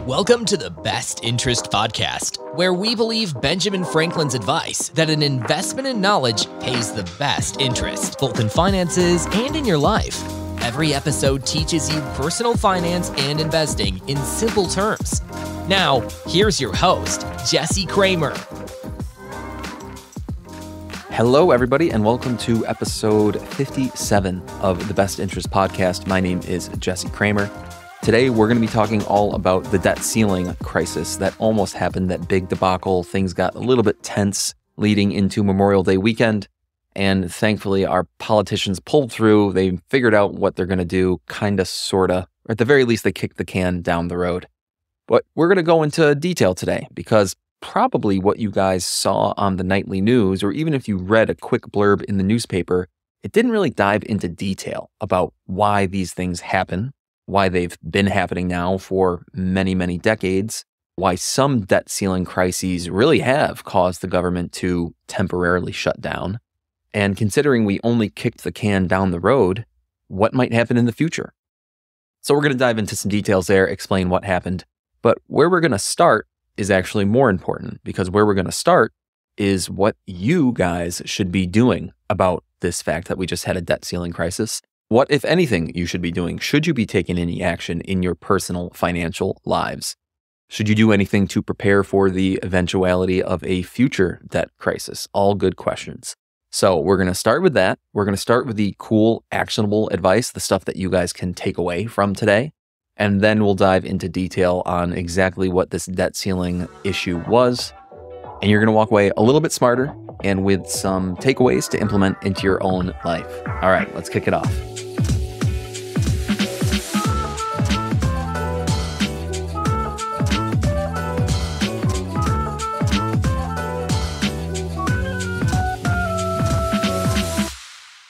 Welcome to the Best Interest Podcast, where we believe Benjamin Franklin's advice that an investment in knowledge pays the best interest, both in finances and in your life. Every episode teaches you personal finance and investing in simple terms. Now, here's your host, Jesse Kramer. Hello, everybody, and welcome to episode 57 of the Best Interest Podcast. My name is Jesse Kramer. Today, we're going to be talking all about the debt ceiling crisis that almost happened, that big debacle. Things got a little bit tense leading into Memorial Day weekend, and thankfully, our politicians pulled through. They figured out what they're going to do, kind of, sort of, or at the very least, they kicked the can down the road. But we're going to go into detail today because probably what you guys saw on the nightly news, or even if you read a quick blurb in the newspaper, it didn't really dive into detail about why these things happen, why they've been happening now for many, many decades, why some debt ceiling crises really have caused the government to temporarily shut down, and considering we only kicked the can down the road, what might happen in the future. So we're going to dive into some details there, explain what happened, but where we're going to start is actually more important, because where we're going to start is what you guys should be doing about this fact that we just had a debt ceiling crisis. What, if anything, you should be doing? Should you be taking any action in your personal financial lives? Should you do anything to prepare for the eventuality of a future debt crisis? All good questions. So we're going to start with that. We're going to start with the cool, actionable advice, the stuff that you guys can take away from today. And then we'll dive into detail on exactly what this debt ceiling issue was. And you're going to walk away a little bit smarter and with some takeaways to implement into your own life. All right, let's kick it off.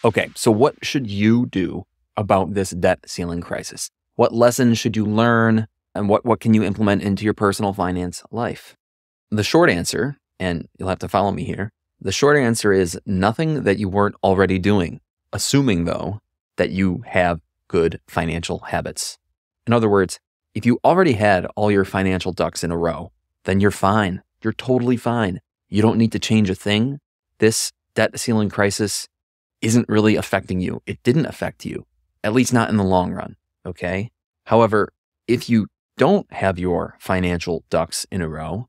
Okay, so what should you do about this debt ceiling crisis? What lessons should you learn, and what can you implement into your personal finance life? The short answer, and you'll have to follow me here, the short answer is nothing that you weren't already doing, assuming, though, that you have good financial habits. In other words, if you already had all your financial ducks in a row, then you're fine. You're totally fine. You don't need to change a thing. This debt ceiling crisis isn't really affecting you. It didn't affect you, at least not in the long run, okay? However, if you don't have your financial ducks in a row,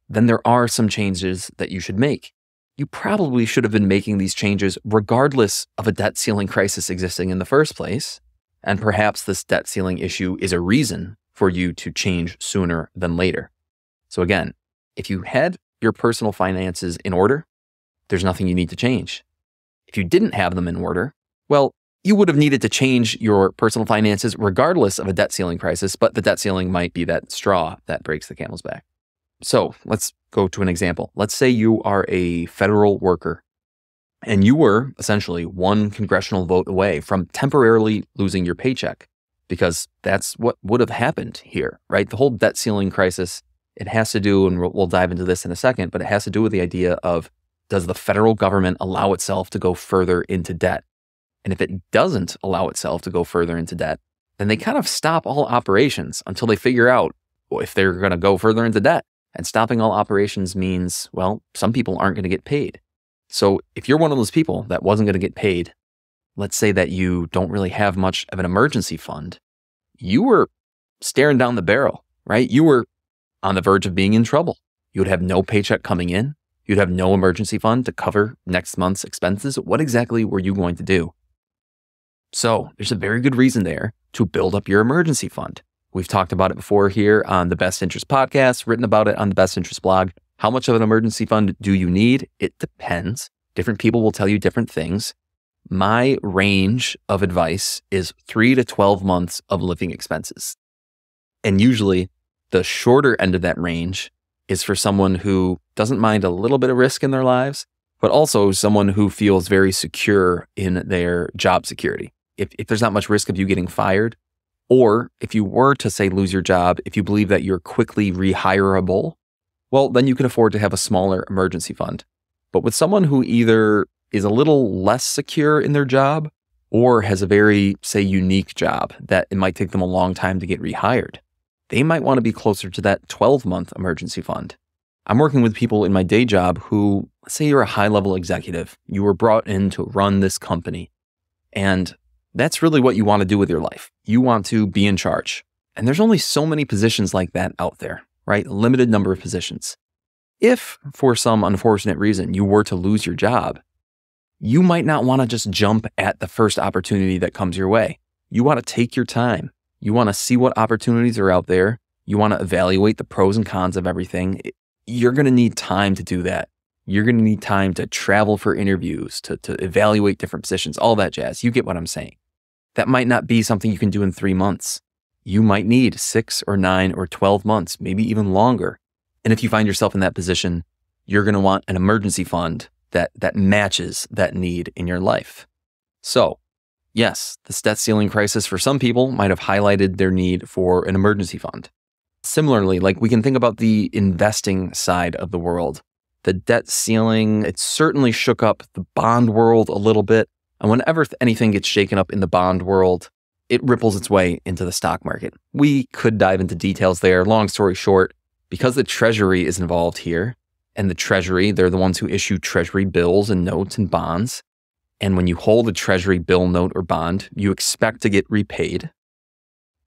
then there are some changes that you should make. You probably should have been making these changes regardless of a debt ceiling crisis existing in the first place, and perhaps this debt ceiling issue is a reason for you to change sooner than later. So again, if you had your personal finances in order, there's nothing you need to change. If you didn't have them in order, well, you would have needed to change your personal finances regardless of a debt ceiling crisis, but the debt ceiling might be that straw that breaks the camel's back. So let's go to an example. Let's say you are a federal worker and you were essentially one congressional vote away from temporarily losing your paycheck, because that's what would have happened here, right? The whole debt ceiling crisis, it has to do, and we'll dive into this in a second, but it has to do with the idea of, does the federal government allow itself to go further into debt? And if it doesn't allow itself to go further into debt, then they kind of stop all operations until they figure out if they're going to go further into debt. And stopping all operations means, well, some people aren't going to get paid. So if you're one of those people that wasn't going to get paid, let's say that you don't really have much of an emergency fund, you were staring down the barrel, right? You were on the verge of being in trouble. You would have no paycheck coming in. You'd have no emergency fund to cover next month's expenses. What exactly were you going to do? So there's a very good reason there to build up your emergency fund. We've talked about it before here on the Best Interest Podcast, written about it on the Best Interest blog. How much of an emergency fund do you need? It depends. Different people will tell you different things. My range of advice is 3 to 12 months of living expenses. And usually the shorter end of that range is for someone who doesn't mind a little bit of risk in their lives, but also someone who feels very secure in their job security. If there's not much risk of you getting fired, or if you were to, say, lose your job, if you believe that you're quickly rehireable, well, then you can afford to have a smaller emergency fund. But with someone who either is a little less secure in their job or has a very, say, unique job that it might take them a long time to get rehired, they might want to be closer to that 12-month emergency fund. I'm working with people in my day job who, let's say you're a high-level executive. You were brought in to run this company. And that's really what you want to do with your life. You want to be in charge. And there's only so many positions like that out there, right? A limited number of positions. If, for some unfortunate reason, you were to lose your job, you might not want to just jump at the first opportunity that comes your way. You want to take your time. You want to see what opportunities are out there. You want to evaluate the pros and cons of everything. You're going to need time to do that. You're going to need time to travel for interviews, to evaluate different positions, all that jazz. You get what I'm saying. That might not be something you can do in 3 months. You might need 6 or 9 or 12 months, maybe even longer. And if you find yourself in that position, you're going to want an emergency fund that matches that need in your life. So, yes, this debt ceiling crisis for some people might have highlighted their need for an emergency fund. Similarly, like we can think about the investing side of the world. The debt ceiling, it certainly shook up the bond world a little bit. And whenever anything gets shaken up in the bond world, it ripples its way into the stock market. We could dive into details there. Long story short, because the Treasury is involved here, and the Treasury, they're the ones who issue Treasury bills and notes and bonds. And when you hold a Treasury bill, note, or bond, you expect to get repaid.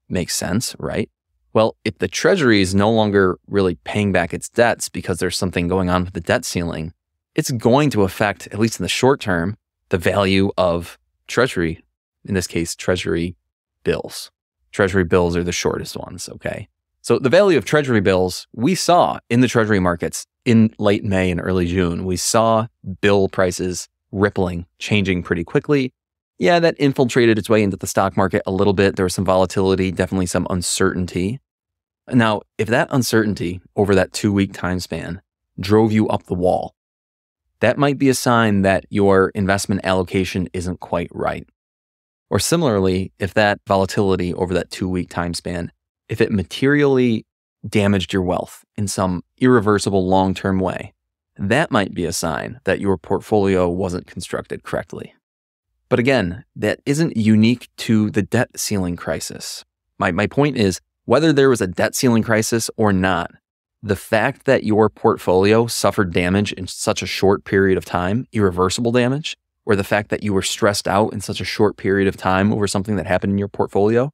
Makes sense, right? Well, if the Treasury is no longer really paying back its debts because there's something going on with the debt ceiling, it's going to affect, at least in the short term, the value of Treasury, in this case, Treasury bills. Treasury bills are the shortest ones, okay? So the value of Treasury bills, we saw in the Treasury markets in late May and early June. We saw bill prices rippling, changing pretty quickly. Yeah, that infiltrated its way into the stock market a little bit. There was some volatility, definitely some uncertainty. Now, if that uncertainty over that 2-week time span drove you up the wall, that might be a sign that your investment allocation isn't quite right. Or similarly, if that volatility over that 2-week time span, if it materially damaged your wealth in some irreversible long-term way, that might be a sign that your portfolio wasn't constructed correctly. But again, that isn't unique to the debt ceiling crisis. My point is, whether there was a debt ceiling crisis or not, the fact that your portfolio suffered damage in such a short period of time, irreversible damage, or the fact that you were stressed out in such a short period of time over something that happened in your portfolio,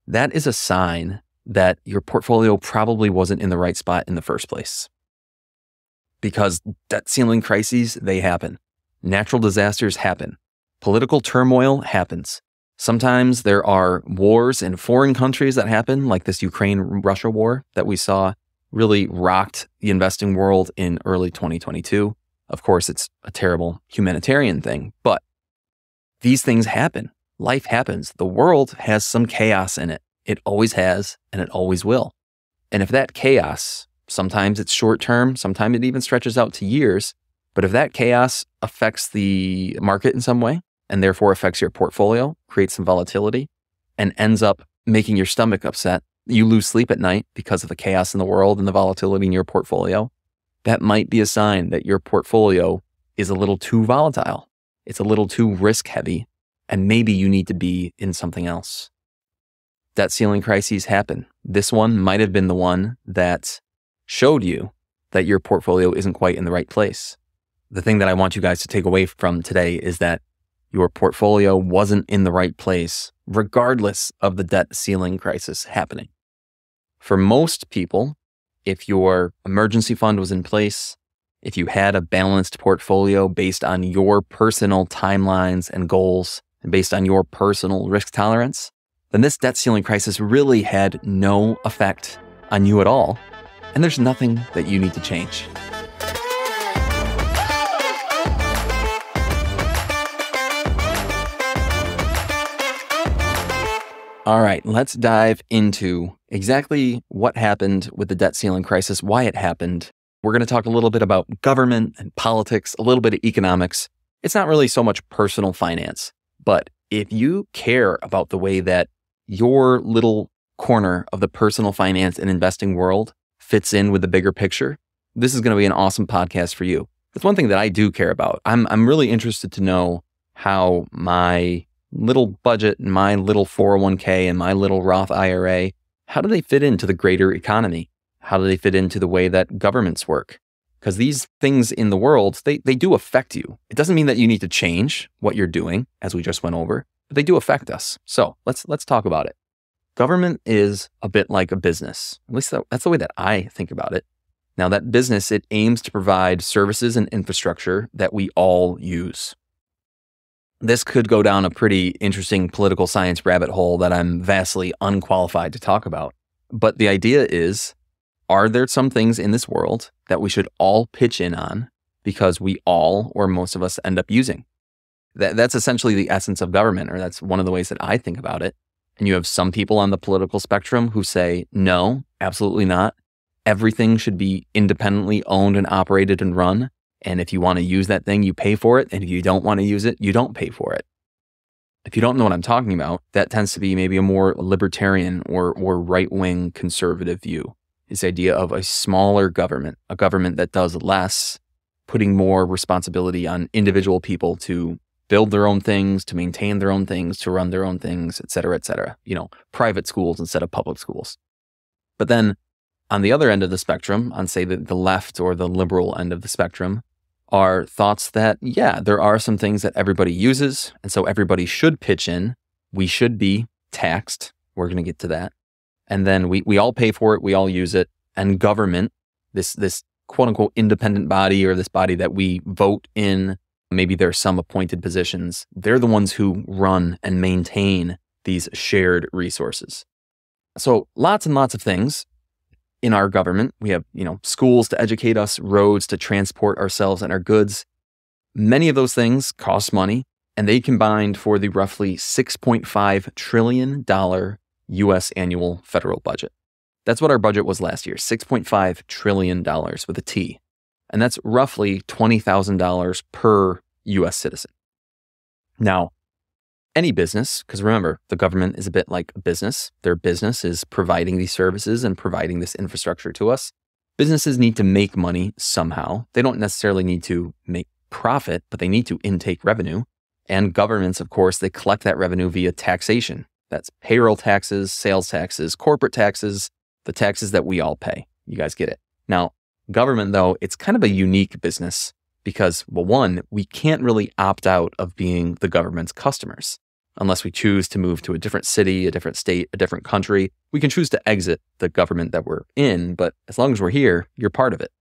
that is a sign that your portfolio probably wasn't in the right spot in the first place. Because debt ceiling crises, they happen. Natural disasters happen. Political turmoil happens. Sometimes there are wars in foreign countries that happen, like this Ukraine-Russia war that we saw really rocked the investing world in early 2022. Of course, it's a terrible humanitarian thing, but these things happen. Life happens. The world has some chaos in it. It always has, and it always will. And if that chaos, sometimes it's short term, sometimes it even stretches out to years, but if that chaos affects the market in some way, and therefore affects your portfolio, creates some volatility, and ends up making your stomach upset, you lose sleep at night because of the chaos in the world and the volatility in your portfolio, that might be a sign that your portfolio is a little too volatile. It's a little too risk heavy, and maybe you need to be in something else. Debt ceiling crises happen. This one might have been the one that showed you that your portfolio isn't quite in the right place. The thing that I want you guys to take away from today is that your portfolio wasn't in the right place, regardless of the debt ceiling crisis happening. For most people, if your emergency fund was in place, if you had a balanced portfolio based on your personal timelines and goals, and based on your personal risk tolerance, then this debt ceiling crisis really had no effect on you at all, and there's nothing that you need to change. All right, let's dive into exactly what happened with the debt ceiling crisis, why it happened. We're going to talk a little bit about government and politics, a little bit of economics. It's not really so much personal finance, but if you care about the way that your little corner of the personal finance and investing world fits in with the bigger picture, this is going to be an awesome podcast for you. That's one thing that I do care about. I'm really interested to know how my little budget and my little 401k and my little Roth IRA, how do they fit into the greater economy? How do they fit into the way that governments work? Because these things in the world, they do affect you. It doesn't mean that you need to change what you're doing, as we just went over, but they do affect us. So let's talk about it. Government is a bit like a business. At least that's the way that I think about it. Now, that business, it aims to provide services and infrastructure that we all use. This could go down a pretty interesting political science rabbit hole that I'm vastly unqualified to talk about. But the idea is, are there some things in this world that we should all pitch in on because we all, or most of us, end up using? That's essentially the essence of government, or that's one of the ways that I think about it. And you have some people on the political spectrum who say, no, absolutely not. Everything should be independently owned and operated and run. And if you want to use that thing, you pay for it. And if you don't want to use it, you don't pay for it. If you don't know what I'm talking about, that tends to be maybe a more libertarian or right-wing conservative view. This idea of a smaller government, a government that does less, putting more responsibility on individual people to build their own things, to maintain their own things, to run their own things, et cetera, et cetera. Private schools instead of public schools. But then on the other end of the spectrum, on say the left or the liberal end of the spectrum, are thoughts that, yeah, there are some things that everybody uses, and so everybody should pitch in. We should be taxed. We're going to get to that. And then we all pay for it, we all use it. And government, this quote unquote independent body, or this body that we vote in, maybe there are some appointed positions, they're the ones who run and maintain these shared resources. So lots and lots of things in our government. We have, schools to educate us, roads to transport ourselves and our goods. Many of those things cost money, and they combined for the roughly $6.5 trillion U.S. annual federal budget. That's what our budget was last year, $6.5 trillion with a T. And that's roughly $20,000 per U.S. citizen. Now, any business, because remember, the government is a bit like a business. Their business is providing these services and providing this infrastructure to us. Businesses need to make money somehow. They don't necessarily need to make profit, but they need to intake revenue. And governments, of course, they collect that revenue via taxation. That's payroll taxes, sales taxes, corporate taxes, the taxes that we all pay. You guys get it. Now, government, though, it's kind of a unique business because, well, one, we can't really opt out of being the government's customers. Unless we choose to move to a different city, a different state, a different country, we can choose to exit the government that we're in, but as long as we're here, you're part of it.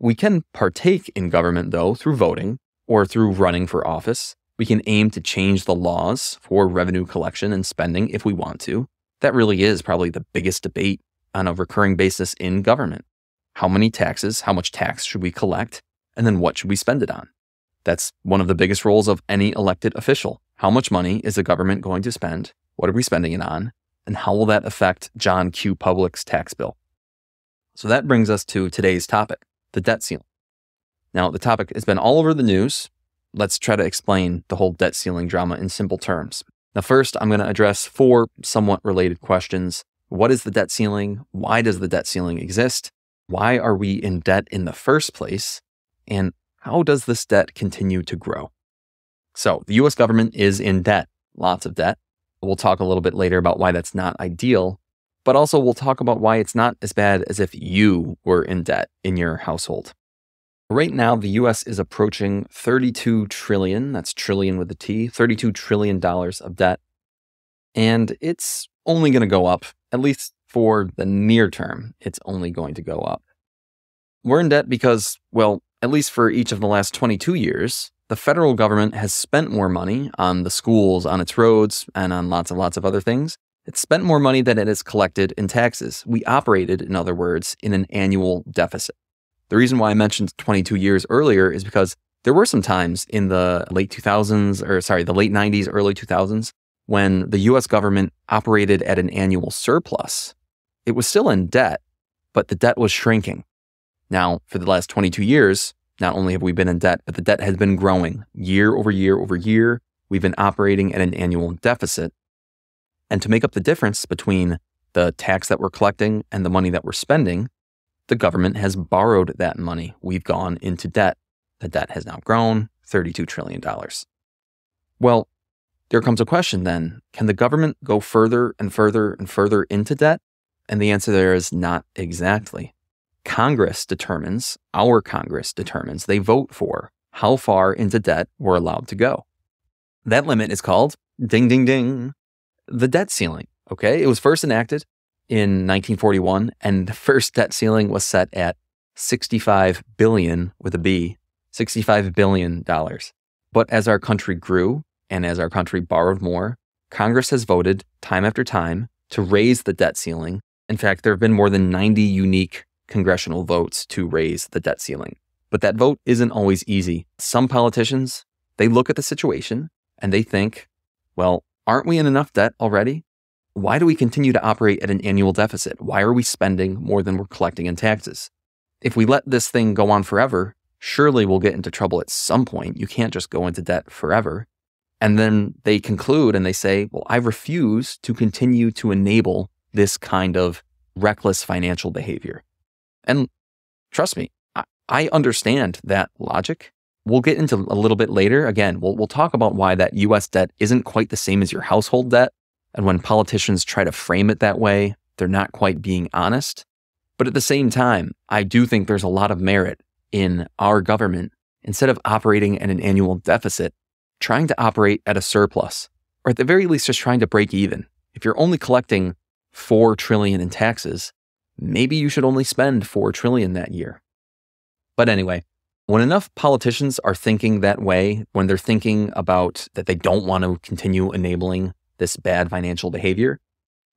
We can partake in government, though, through voting or through running for office. We can aim to change the laws for revenue collection and spending if we want to. That really is probably the biggest debate on a recurring basis in government. How many taxes, how much tax should we collect, and then what should we spend it on? That's one of the biggest roles of any elected official. How much money is the government going to spend? What are we spending it on? And how will that affect John Q. Public's tax bill? So that brings us to today's topic, the debt ceiling. Now, the topic has been all over the news. Let's try to explain the whole debt ceiling drama in simple terms. Now, first, I'm going to address 4 somewhat related questions. What is the debt ceiling? Why does the debt ceiling exist? Why are we in debt in the first place? And how does this debt continue to grow? So the U.S. government is in debt, lots of debt. We'll talk a little bit later about why that's not ideal, but also we'll talk about why it's not as bad as if you were in debt in your household. Right now, the U.S. is approaching $32 trillion, that's trillion with a T, $32 trillion of debt. And it's only going to go up, at least for the near term, it's only going to go up. We're in debt because, well, at least for each of the last 22 years, the federal government has spent more money on the schools, on its roads, and on lots of other things. It's spent more money than it has collected in taxes. We operated, in other words, in an annual deficit. The reason why I mentioned 22 years earlier is because there were some times in the late 90s, early 2000s, when the U.S. government operated at an annual surplus. It was still in debt, but the debt was shrinking. Now, for the last 22 years, not only have we been in debt, but the debt has been growing year over year over year. We've been operating at an annual deficit. And to make up the difference between the tax that we're collecting and the money that we're spending, the government has borrowed that money. We've gone into debt. The debt has now grown $32 trillion. Well, there comes a question then. Can the government go further and further and further into debt? And the answer there is not exactly. Our Congress determines, they vote for how far into debt we're allowed to go. That limit is called, ding, ding, ding, the debt ceiling. Okay. It was first enacted in 1941, and the first debt ceiling was set at $65 billion with a B, $65 billion. But as our country grew and as our country borrowed more, Congress has voted time after time to raise the debt ceiling. In fact, there have been more than 90 unique congressional votes to raise the debt ceiling. But that vote isn't always easy. Some politicians, they look at the situation and they think, well, aren't we in enough debt already? Why do we continue to operate at an annual deficit? Why are we spending more than we're collecting in taxes? If we let this thing go on forever, surely we'll get into trouble at some point. You can't just go into debt forever. And then they conclude and they say, well, I refuse to continue to enable this kind of reckless financial behavior. And trust me, I understand that logic. We'll get into a little bit later. Again, we'll talk about why that U.S. debt isn't quite the same as your household debt. And when politicians try to frame it that way, they're not quite being honest. But at the same time, I do think there's a lot of merit in our government, instead of operating at an annual deficit, trying to operate at a surplus, or at the very least, just trying to break even. If you're only collecting $4 trillion in taxes, maybe you should only spend $4 trillion that year. But anyway, when enough politicians are thinking that way, when they're thinking about that they don't want to continue enabling this bad financial behavior,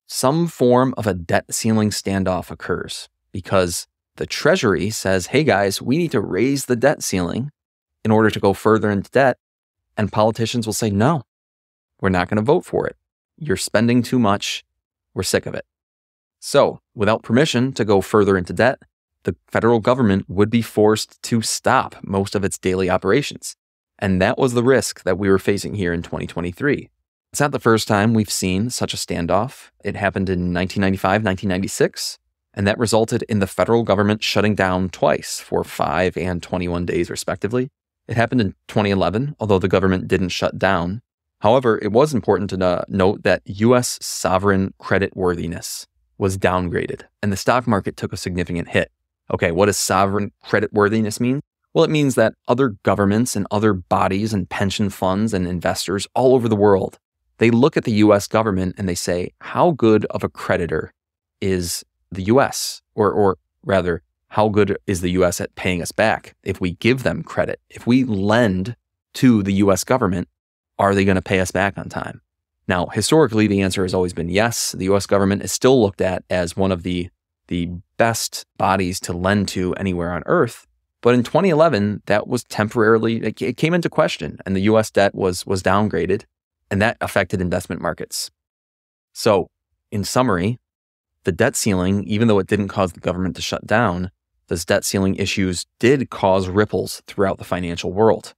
some form of a debt ceiling standoff occurs because the Treasury says, hey guys, we need to raise the debt ceiling in order to go further into debt. And politicians will say, no, we're not going to vote for it. You're spending too much. We're sick of it. So without permission to go further into debt, the federal government would be forced to stop most of its daily operations. And that was the risk that we were facing here in 2023. It's not the first time we've seen such a standoff. It happened in 1995, 1996, and that resulted in the federal government shutting down twice for 5 and 21 days, respectively. It happened in 2011, although the government didn't shut down. However, it was important to note that U.S. sovereign creditworthiness was downgraded, and the stock market took a significant hit. Okay, what does sovereign creditworthiness mean? Well, it means that other governments and other bodies and pension funds and investors all over the world, they look at the U.S. government and they say, how good of a creditor is the U.S.? Or rather, how good is the U.S. at paying us back? If we give them credit, if we lend to the U.S. government, are they going to pay us back on time? Now, historically, the answer has always been yes. The U.S. government is still looked at as one of the best bodies to lend to anywhere on earth. But in 2011, that was temporarily, it came into question, and the U.S. debt was downgraded, and that affected investment markets. So, in summary, the debt ceiling, even though it didn't cause the government to shut down, those debt ceiling issues did cause ripples throughout the financial world.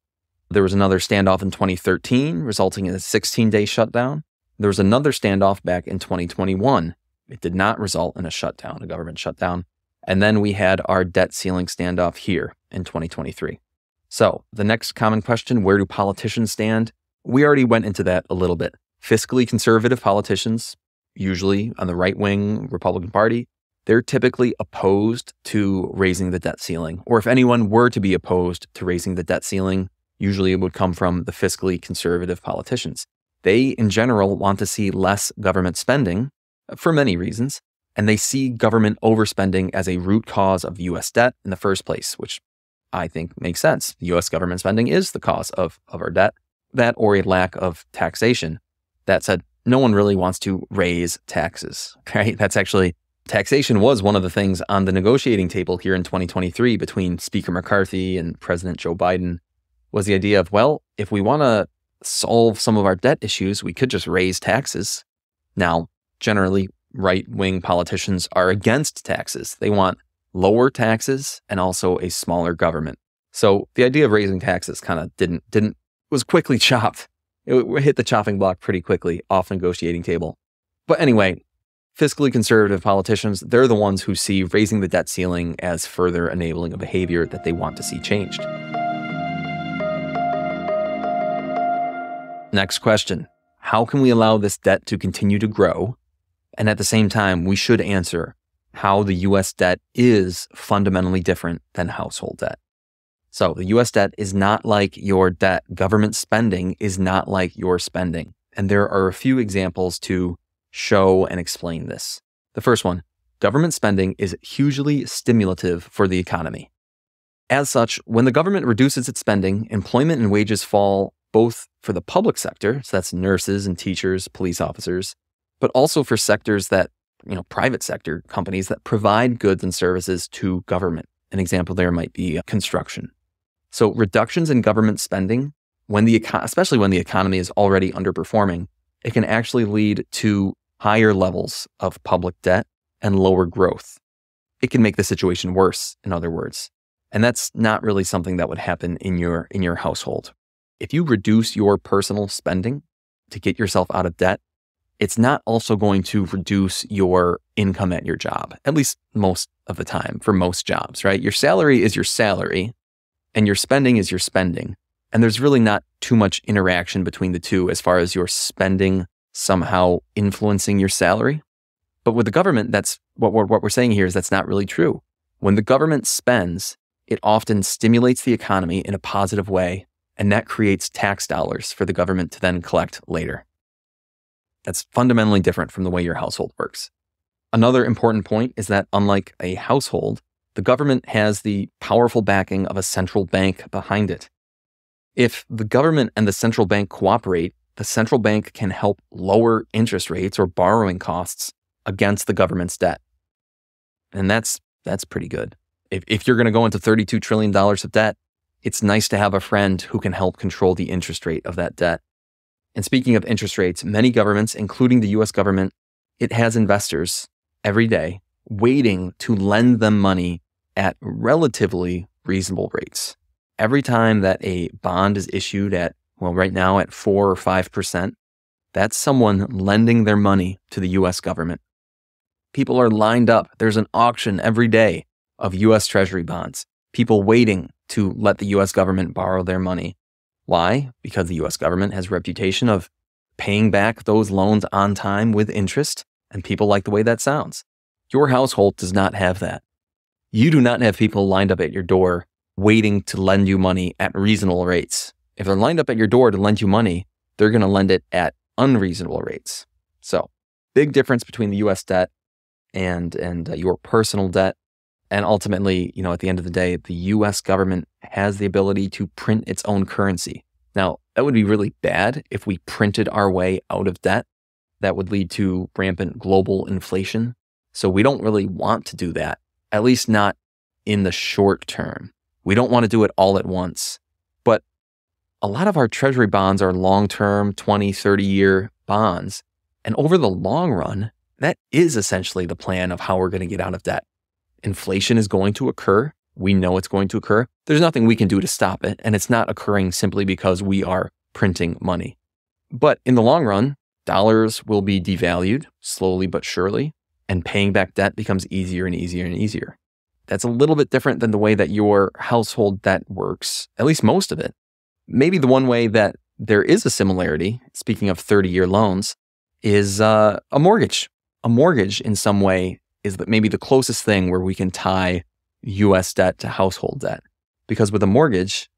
There was another standoff in 2013, resulting in a 16-day shutdown. There was another standoff back in 2021. It did not result in a government shutdown. And then we had our debt ceiling standoff here in 2023. So the next common question, where do politicians stand? We already went into that a little bit. Fiscally conservative politicians, usually on the right-wing Republican Party, they're typically opposed to raising the debt ceiling. Or if anyone were to be opposed to raising the debt ceiling, usually it would come from the fiscally conservative politicians. They, in general, want to see less government spending for many reasons, and they see government overspending as a root cause of U.S. debt in the first place, which I think makes sense. The U.S. government spending is the cause of our debt, that or a lack of taxation. That said, no one really wants to raise taxes, right? Taxation was one of the things on the negotiating table here in 2023 between Speaker McCarthy and President Joe Biden, was the idea of, well, if we want to solve some of our debt issues, we could just raise taxes. Now, generally, right-wing politicians are against taxes. They want lower taxes and also a smaller government. So the idea of raising taxes kind of was quickly chopped. It hit the chopping block pretty quickly off the negotiating table. But anyway, fiscally conservative politicians, they're the ones who see raising the debt ceiling as further enabling a behavior that they want to see changed. Next question. How can we allow this debt to continue to grow And at the same time, we should answer how the U.S. debt is fundamentally different than household debt. So the U.S. debt is not like your debt. Government spending is not like your spending. And there are a few examples to show and explain this. The first one, government spending is hugely stimulative for the economy. As such, when the government reduces its spending, employment and wages fall both for the public sector, so that's nurses and teachers, police officers, but also for sectors that, private sector companies that provide goods and services to government. An example there might be construction. So reductions in government spending, especially when the economy is already underperforming, it can actually lead to higher levels of public debt and lower growth. It can make the situation worse, in other words. And that's not really something that would happen in your household. If you reduce your personal spending to get yourself out of debt, it's not also going to reduce your income at your job, at least most of the time for most jobs, right? Your salary is your salary and your spending is your spending. And there's really not too much interaction between the two as far as your spending somehow influencing your salary. But with the government, that's what we're saying here is that's not really true. When the government spends, it often stimulates the economy in a positive way, and that creates tax dollars for the government to then collect later. That's fundamentally different from the way your household works. Another important point is that unlike a household, the government has the powerful backing of a central bank behind it. If the government and the central bank cooperate, the central bank can help lower interest rates or borrowing costs against the government's debt. And that's pretty good. If you're going to go into $32 trillion of debt, it's nice to have a friend who can help control the interest rate of that debt. And speaking of interest rates, many governments, including the US government, it has investors every day waiting to lend them money at relatively reasonable rates. Every time that a bond is issued right now at 4 or 5%, that's someone lending their money to the US government. People are lined up. There's an auction every day of US Treasury bonds, people waiting to let the US government borrow their money. Why? Because the US government has a reputation of paying back those loans on time with interest, and people like the way that sounds. Your household does not have that. You do not have people lined up at your door waiting to lend you money at reasonable rates. If they're lined up at your door to lend you money, they're going to lend it at unreasonable rates. So, big difference between the US debt and your personal debt. And ultimately, at the end of the day, the US government has the ability to print its own currency. Now, that would be really bad if we printed our way out of debt. That would lead to rampant global inflation. So we don't really want to do that, at least not in the short term. We don't want to do it all at once. But a lot of our treasury bonds are long-term, 20, 30-year bonds. And over the long run, that is essentially the plan of how we're going to get out of debt. Inflation is going to occur. We know it's going to occur. There's nothing we can do to stop it. And it's not occurring simply because we are printing money. But in the long run, dollars will be devalued slowly but surely, and paying back debt becomes easier and easier and easier. That's a little bit different than the way that your household debt works, at least most of it. Maybe the one way that there is a similarity, speaking of 30-year loans, is a mortgage. A mortgage in some way is maybe the closest thing where we can tie US debt to household debt. Because with a mortgage,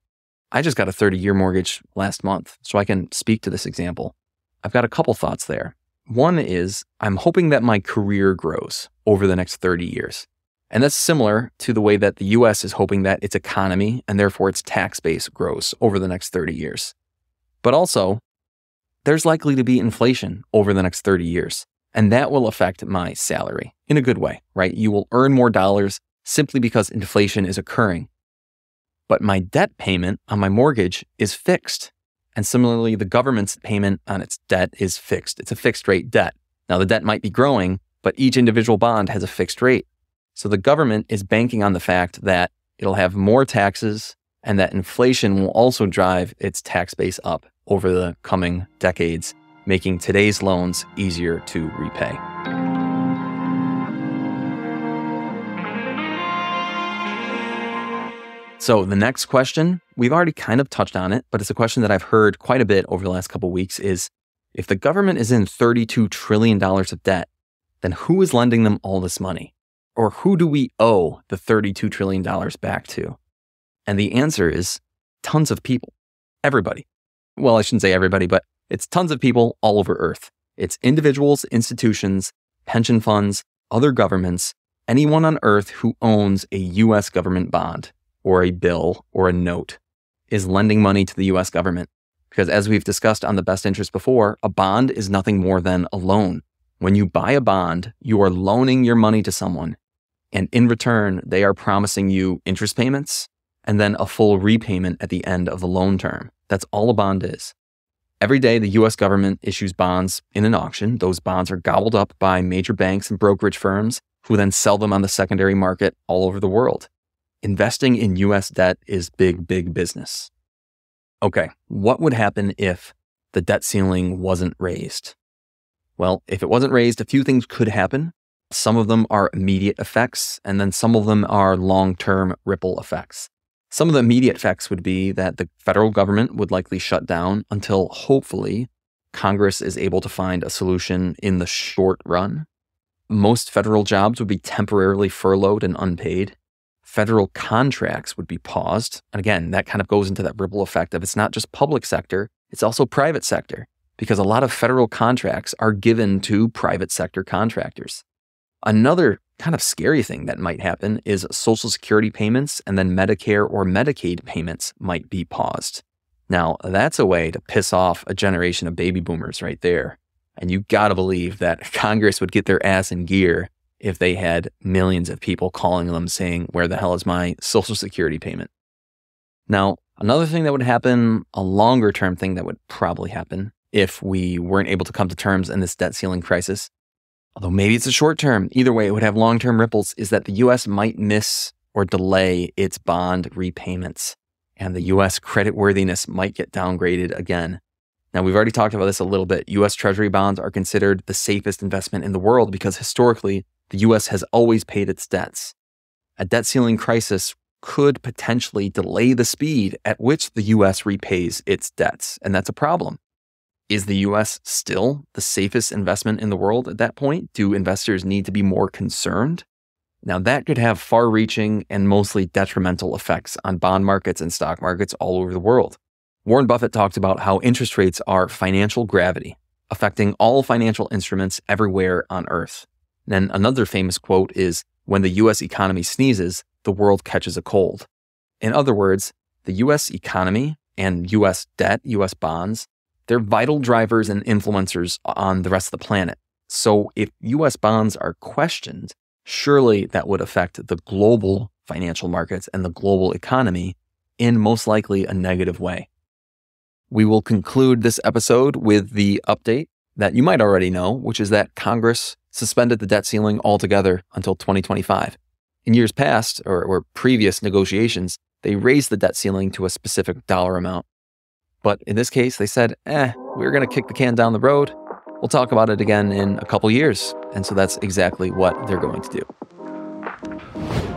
I just got a 30-year mortgage last month, so I can speak to this example. I've got a couple thoughts there. One is I'm hoping that my career grows over the next 30 years. And that's similar to the way that the US is hoping that its economy and therefore its tax base grows over the next 30 years. But also, there's likely to be inflation over the next 30 years. And that will affect my salary in a good way, right? You will earn more dollars simply because inflation is occurring. But my debt payment on my mortgage is fixed. And similarly, the government's payment on its debt is fixed. It's a fixed rate debt. Now, the debt might be growing, but each individual bond has a fixed rate. So the government is banking on the fact that it'll have more taxes and that inflation will also drive its tax base up over the coming decades, making today's loans easier to repay. So the next question, we've already kind of touched on it, but it's a question that I've heard quite a bit over the last couple of weeks is, if the government is in $32 trillion of debt, then who is lending them all this money? Or who do we owe the $32 trillion back to? And the answer is tons of people. Everybody. Well, I shouldn't say everybody, but it's tons of people all over Earth. It's individuals, institutions, pension funds, other governments, anyone on Earth who owns a U.S. government bond or a bill or a note is lending money to the U.S. government. Because as we've discussed on The Best Interest before, a bond is nothing more than a loan. When you buy a bond, you are loaning your money to someone, and in return, they are promising you interest payments and then a full repayment at the end of the loan term. That's all a bond is. Every day, the U.S. government issues bonds in an auction. Those bonds are gobbled up by major banks and brokerage firms who then sell them on the secondary market all over the world. Investing in U.S. debt is big, big business. Okay, what would happen if the debt ceiling wasn't raised? Well, if it wasn't raised, a few things could happen. Some of them are immediate effects, and then some of them are long-term ripple effects. Some of the immediate effects would be that the federal government would likely shut down until, hopefully, Congress is able to find a solution in the short run. Most federal jobs would be temporarily furloughed and unpaid. Federal contracts would be paused. And again, that kind of goes into that ripple effect of it's not just public sector, it's also private sector, because a lot of federal contracts are given to private sector contractors. Another kind of scary thing that might happen is Social Security payments and then Medicare or Medicaid payments might be paused. Now, that's a way to piss off a generation of baby boomers right there. And you gotta believe that Congress would get their ass in gear if they had millions of people calling them saying, where the hell is my Social Security payment? Now, another thing that would happen, a longer term thing that would probably happen if we weren't able to come to terms in this debt ceiling crisis, although maybe it's a short term, either way, it would have long-term ripples, is that the U.S. might miss or delay its bond repayments, and the U.S. creditworthiness might get downgraded again. Now, we've already talked about this a little bit. U.S. Treasury bonds are considered the safest investment in the world because historically, the U.S. has always paid its debts. A debt ceiling crisis could potentially delay the speed at which the U.S. repays its debts, and that's a problem. Is the U.S. still the safest investment in the world at that point? Do investors need to be more concerned? Now, that could have far-reaching and mostly detrimental effects on bond markets and stock markets all over the world. Warren Buffett talked about how interest rates are financial gravity, affecting all financial instruments everywhere on Earth. Then another famous quote is, when the U.S. economy sneezes, the world catches a cold. In other words, the U.S. economy and U.S. debt, U.S. bonds, they're vital drivers and influencers on the rest of the planet. So if U.S. bonds are questioned, surely that would affect the global financial markets and the global economy in most likely a negative way. We will conclude this episode with the update that you might already know, which is that Congress suspended the debt ceiling altogether until 2025. In years past, or previous negotiations, they raised the debt ceiling to a specific dollar amount. But in this case, they said, we're going to kick the can down the road. We'll talk about it again in a couple years. And so that's exactly what they're going to do.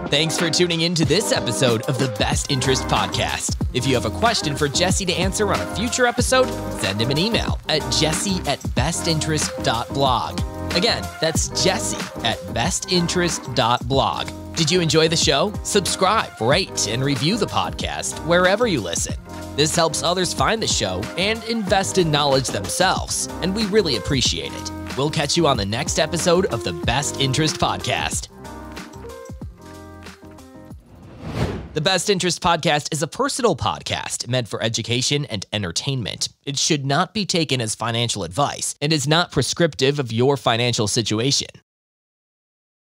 Thanks for tuning in to this episode of the Best Interest Podcast. If you have a question for Jesse to answer on a future episode, send him an email at jesse@bestinterest.blog. Again, that's jesse@bestinterest.blog. Did you enjoy the show? Subscribe, rate, and review the podcast wherever you listen. This helps others find the show and invest in knowledge themselves, and we really appreciate it. We'll catch you on the next episode of the Best Interest Podcast. The Best Interest Podcast is a personal podcast meant for education and entertainment. It should not be taken as financial advice and is not prescriptive of your financial situation.